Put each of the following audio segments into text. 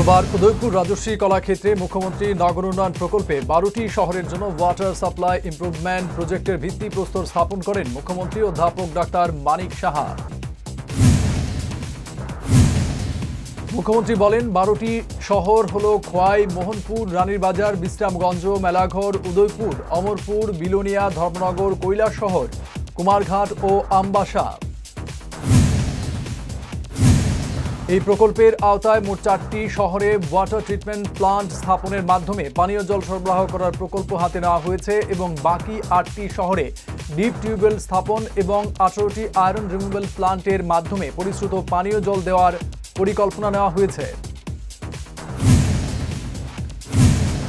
শুক্রবার উদয়পুর রাজশ্রী কলাক্ষেত্রে মুখ্যমন্ত্রী নগর উন্নয়ন প্রকল্পে 12টি শহরের জন্য ওয়াটার সাপ্লাই ইমপ্রুভমেন্ট প্রজেক্টের ভিত্তিপ্রস্তর স্থাপন করেন মুখ্যমন্ত্রী অধ্যাপক ডাক্তার মানিক সাহা। মুখ্যমন্ত্রী বলেন 12টি শহর হলো খোয়াই, মোহনপুর, রানীরবাজার, বিশ্রামগঞ্জ, মেলাঘর, উদয়পুর, অমরপুর, বিলোনিয়া, ধর্মনগর, কৈলাসহর, কুমারঘাট ও আমবাসা। এই প্রকল্পের আওতায় মোট 4টি শহরে ওয়াটার ট্রিটমেন্ট প্লান্ট স্থাপনের মাধ্যমে পানীয় জল সরবরাহ করার প্রকল্প হাতে নেওয়া হয়েছে এবং বাকি 8টি শহরে ডিপ টিউবওয়েল স্থাপন এবং 18টি আয়রন রিমুভাল প্লান্টের মাধ্যমে পরিশ্রুত পানীয় জল দেওয়ার পরিকল্পনা নেওয়া হয়েছে।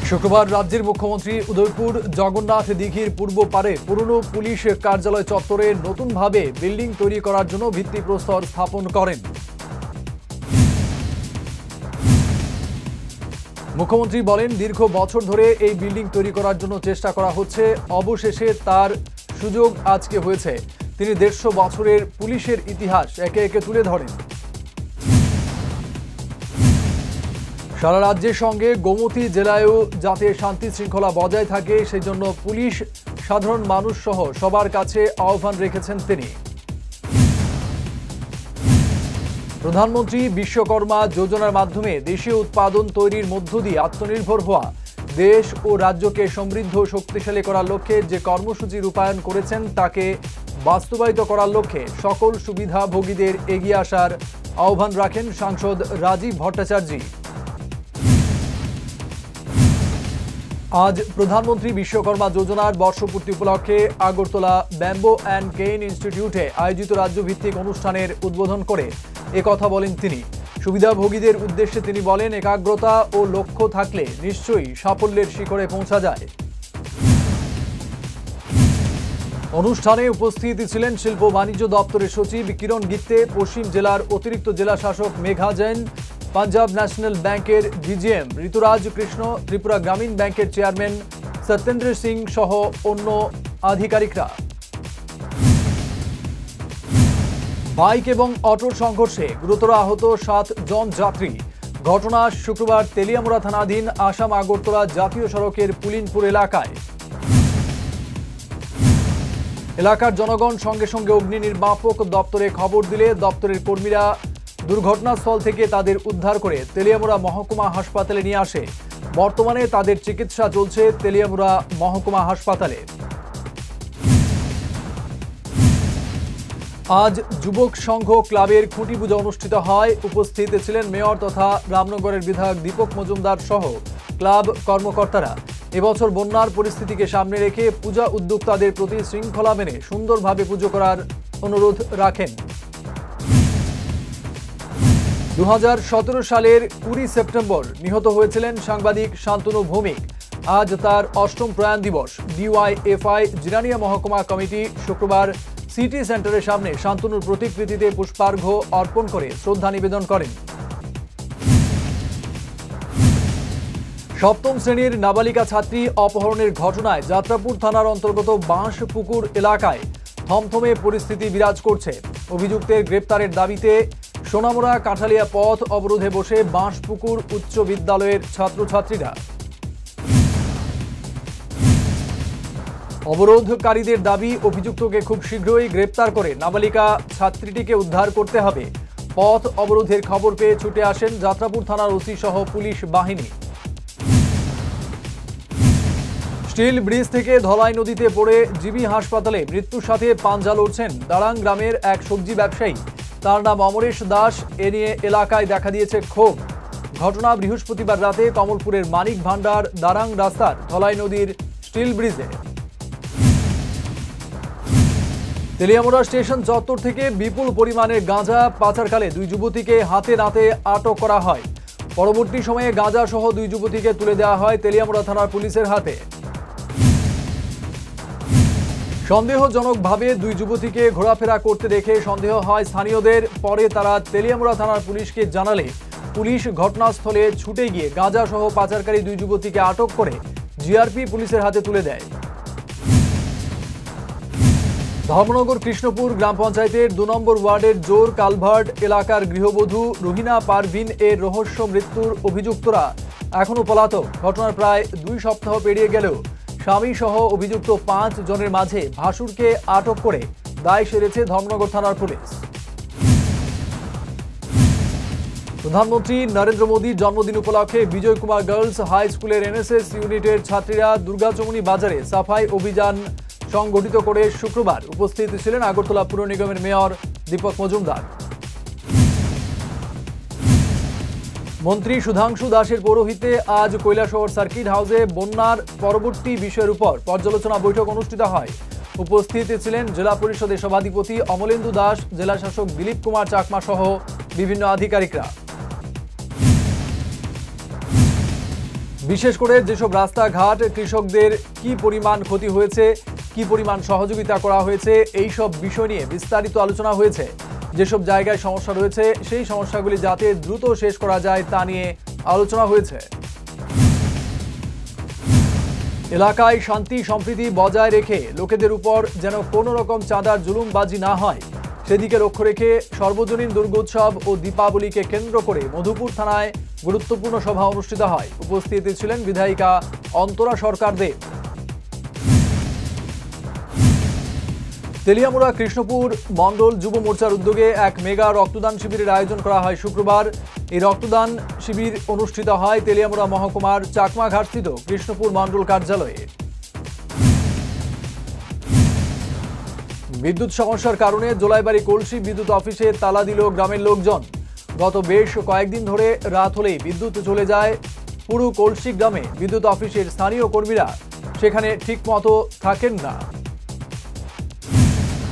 শুক্রবার রাজ্যের মুখ্যমন্ত্রী উদয়পুর জগন্নাথ দিঘির পূর্ব পারে পুরনো পুলিশ কার্যালয় চত্বরে নতুনভাবে বিল্ডিং তৈরি করার জন্য ভিত্তিপ্রস্তর স্থাপন করেন। মুখ্যমন্ত্রী বলেন, দীর্ঘ বছর ধরে এই বিল্ডিং তৈরি করার জন্য চেষ্টা করা হচ্ছে, অবশেষে তার সুযোগ আজকে হয়েছে। তিনি 150 বছরের পুলিশের ইতিহাস একে একে তুলে ধরেন। সারা রাজ্যের সঙ্গে গোমতী জেলায়ও যাতে শান্তি শৃঙ্খলা বজায় থাকে সেই জন্য পুলিশ, সাধারণ মানুষ সহ সবার কাছে আহ্বান রেখেছেন তিনি। প্রধানমন্ত্রী বিশ্বকর্মা যোজনার মাধ্যমে দেশীয় উৎপাদন তৈরির মধ্য দিয়ে আত্মনির্ভর হওয়া, দেশ ও রাজ্যকে সমৃদ্ধ শক্তিশালী করার লক্ষ্যে যে কর্মসূচি রূপায়ণ করেছেন তাকে বাস্তবায়িত করার লক্ষ্যে সকল সুবিধাভোগীদের এগিয়ে আসার আহ্বান রাখেন সাংসদ রাজীব ভট্টাচার্য। আজ প্রধানমন্ত্রী বিশ্বকর্মা যোজনার বর্ষপূর্তি উপলক্ষে আগরতলা ব্যাম্বো অ্যান্ড কেইন ইনস্টিটিউটে আয়োজিত রাজ্যভিত্তিক অনুষ্ঠানের উদ্বোধন করে একথা বলেন তিনি। সুবিধাভোগীদের উদ্দেশ্যে তিনি বলেন, একাগ্রতা ও লক্ষ্য থাকলে নিশ্চয়ই সাফল্যের শিখরে পৌঁছা যায়। অনুষ্ঠানে উপস্থিত ছিলেন শিল্প বাণিজ্য দপ্তরের সচিব কিরণ গিত্তে, পশ্চিম জেলার অতিরিক্ত জেলা শাসক মেঘা জৈন, পাঞ্জাব ন্যাশনাল ব্যাংকের ডিজিএম ঋতুরাজ কৃষ্ণ, ত্রিপুরা গ্রামীণ ব্যাংকের চেয়ারম্যান সত্যেন্দ্র সিং সহ অন্য আধিকারিকরা। বাইক এবং অটোর সংঘর্ষে গুরুতর আহত 7 জন যাত্রী। ঘটনা শুক্রবার তেলিয়ামুড়া থানাধীন আসাম আগরতলা জাতীয় সড়কের পুলিনপুর এলাকায়। এলাকার জনগণ সঙ্গে সঙ্গে অগ্নি নির্বাপক দপ্তরে খবর দিলে দপ্তরের কর্মীরা দুর্ঘটনাস্থল থেকে তাদের উদ্ধার করে তেলিয়ামুড়া মহকুমা হাসপাতালে নিয়ে আসে। বর্তমানে তাদের চিকিৎসা চলছে তেলিয়ামুড়া মহকুমা হাসপাতালে। আজ যুবক সংঘ ক্লাবের খুঁটি পূজা অনুষ্ঠিত হয়। উপস্থিত ছিলেন মেয়র তথা রামনগরের বিধায়ক দীপক মজুমদার সহ ক্লাব কর্মকর্তারা। এবছর বন্যার পরিস্থিতিকে সামনে রেখে পূজা উদ্যোক্তাদের প্রতি শৃঙ্খলা মেনে সুন্দরভাবে পুজো করার অনুরোধ রাখেন। 2017 সালের 20 সেপ্টেম্বর নিহত হয়েছিলেন সাংবাদিক শান্তনু ভৌমিক। আজ তার 8ম প্রয়াণ দিবস। ডিওয়াইএফআই জিরানিয়া মহকুমা কমিটি শুক্রবার সিটি সেন্টারের সামনে শান্তনুর প্রতিকৃতিতে পুষ্পার্ঘ্য অর্পণ করে শ্রদ্ধা নিবেদন করেন। 7ম শ্রেণীর নাবালিকা ছাত্রী অপহরণের ঘটনায় যাত্রাপুর থানার অন্তর্গত বাঁশপুকুর এলাকায় থমথমে পরিস্থিতি বিরাজ করছে। অভিযুক্তের গ্রেপ্তারের দাবিতে সোনামুড়া কাঠালিয়া পথ অবরোধে বসে বাঁশপুকুর উচ্চ বিদ্যালয়ের ছাত্রছাত্রীরা। অবরোধকারীদের দাবি, অভিযুক্তকে খুব শীঘ্রই গ্রেপ্তার করে নাবালিকা ছাত্রীটিকে উদ্ধার করতে হবে। পথ অবরোধের খবর পেয়ে ছুটে আসেন যাত্রাপুর থানার ওসি সহ পুলিশ বাহিনী। স্টিল ব্রিজ থেকে ধলাই নদীতে পড়ে জিবি হাসপাতালে মৃত্যুর সাথে পাঞ্জা লড়ছেন দারাং গ্রামের এক সবজি ব্যবসায়ী। তার নাম অমরেশ দাস। এ নিয়ে এলাকায় দেখা দিয়েছে ক্ষোভ। ঘটনা বৃহস্পতিবার রাতে কমলপুরের মানিক ভান্ডার দারাং রাস্তার ধলাই নদীর স্টিল ব্রিজে। তেলিয়ামুড়া স্টেশন চত্বর থেকে বিপুল পরিমাণের গাঁজা পাচারকালে 2 যুবতীকে হাতে নাতে আটক করা হয়। পরবর্তী সময়ে গাঁজা সহ 2 যুবতীকে তুলে দেওয়া হয় তেলিয়ামুড়া থানার পুলিশের হাতে। সন্দেহজনকভাবে 2 যুবতীকে ঘোরাফেরা করতে দেখে সন্দেহ হয় স্থানীয়দের। পরে তারা তেলিয়ামুড়া থানার পুলিশকে জানালে পুলিশ ঘটনাস্থলে ছুটে গিয়ে গাঁজা সহ পাচারকারী 2 যুবতীকে আটক করে জিআরপি পুলিশের হাতে তুলে দেয়। ধর্মনগর কৃষ্ণপুর গ্রাম পঞ্চায়েতের ২ নম্বর ওয়ার্ডের জোর কালভার্ট এলাকার গৃহবধূ রুহিনা পারভিন এর রহস্য মৃত্যুর অভিযুক্তরা এখনও পলাতক। ঘটনার প্রায় ২ সপ্তাহ পেরিয়ে গেলেও স্বামী সহ অভিযুক্ত ৫ জনের মাঝে ভাসুরকে আটক করে দায় সেরেছে ধর্মনগর থানার পুলিশ। প্রধানমন্ত্রী নরেন্দ্র মোদীর জন্মদিন উপলক্ষে বিজয় কুমার গার্লস হাই স্কুলের এনএসএস ইউনিটের ছাত্রীরা দুর্গাচমনি বাজারে সাফাই অভিযান সংগঠিত করে শুক্রবার উপস্থিত ছিলেন আগরতলা পুর নিগমের মেয়র দীপক মজুমদার। মন্ত্রী সুধাংশু দাসের পৌরোহিত্যে আজ কৈলাসহর সার্কিট হাউসে বন্যার পরবর্তী বিষয়ের উপর পর্যালোচনা বৈঠক অনুষ্ঠিত হয়। উপস্থিত ছিলেন জেলা পরিষদের সভাধিপতি অমলেন্দু দাস, জেলা শাসক দিলীপ কুমার চাকমা সহ বিভিন্ন আধিকারিকরা। বিশেষ করে যেসব রাস্তাঘাট কৃষকদের কি পরিমাণ ক্ষতি হয়েছে, কি পরিমাণ সহযোগিতা করা হয়েছে, এই সব বিষয় নিয়ে বিস্তারিত আলোচনা হয়েছে। যেসব জায়গায় সমস্যা রয়েছে সেই সমস্যাগুলি যাতে দ্রুত শেষ করা যায় তা নিয়ে আলোচনা হয়েছে। এলাকায় শান্তি সম্প্রীতি বজায় রেখে লোকেদের উপর যেন কোনো রকম চাঁদার জুলুমবাজি না হয় সেদিকে লক্ষ্য রেখে সর্বজনীন দুর্গোৎসব ও দীপাবলিকে কেন্দ্র করে মধুপুর থানায় গুরুত্বপূর্ণ সভা অনুষ্ঠিত হয়। উপস্থিত ছিলেন বিধায়িকা অন্তরা সরকার দেব। তেলিয়ামুড়া কৃষ্ণপুর মণ্ডল যুব মোর্চার উদ্যোগে এক মেগা রক্তদান শিবিরের আয়োজন করা হয় শুক্রবার। এই রক্তদান শিবির অনুষ্ঠিত হয় তেলিয়ামুড়া মহকুমার চাকমাঘাটস্থিত কৃষ্ণপুর মণ্ডল কার্যালয়ে। বিদ্যুৎ সমস্যার কারণে জোলাইবাড়ি কলসি বিদ্যুৎ অফিসে তালা দিল গ্রামের লোকজন। গত বেশ কয়েকদিন ধরে রাত হলেই বিদ্যুৎ চলে যায় পুরো কলসি গ্রামে। বিদ্যুৎ অফিসের স্থানীয় কর্মীরা সেখানে ঠিকমতো থাকেন না।